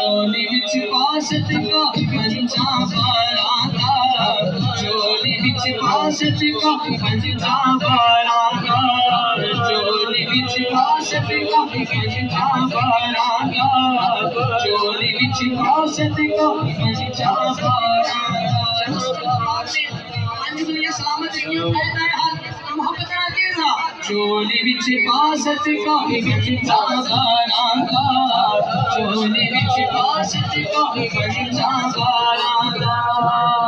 चोली विच बासत का पंजा बारांगा, चोली विच बासत का पंजा बारांगा, चोली विच बासत का पंजा बारांगा, चोली विच बासत का पंजा बारांगा, चोली विच बासत का पंजा बारांगा, चोली विच बासत का पंजा बारांगा।